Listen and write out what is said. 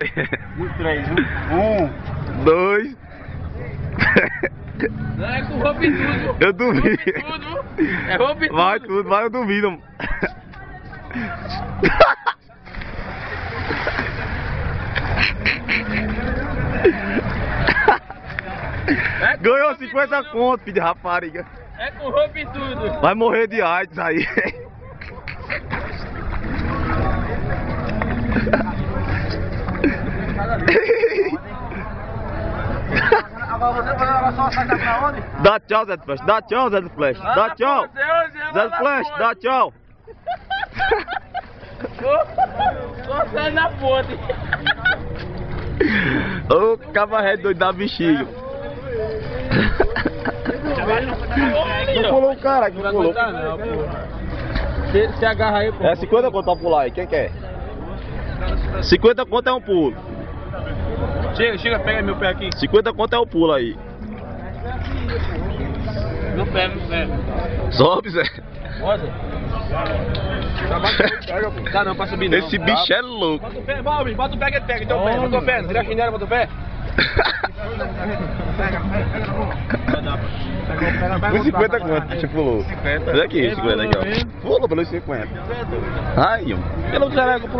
3, 2. Não, é com roupa e tudo. Eu duvido. É roupa e tudo. Vai tudo, vai, eu duvido. Ganhou 50 conto, filho de rapariga. É com roupa e tudo. Vai morrer de AIDS aí. Agora você vai só sacar pra onde? Dá tchau, Zé do Flash. Dá tchau, Zé do Flash. Dá tchau. Zé do Flash, dá tchau. Só sai na ponte. Ô, cabarrete doido da bexiga. Não pulou o cara aqui, não pulou. Não, pô. Você agarra aí, pô. É 50 conto pra pular aí, quem quer? 50 conto é um pulo. Chega, pega meu pé aqui. 50 conto é o pulo aí. Meu pé. Sobe, Zé. Rosa. Dá não pra subir não. Esse bicho é louco. Bota o pé, Balbi, bota o pé que ele pega. Então bota o pé, tira a chinela, bota o pé. Foi 50 conto, deixa pulou. 50. Olha aqui, 50 aqui, ó. Pula pelos 50. Aí, ó. Pelo caralho,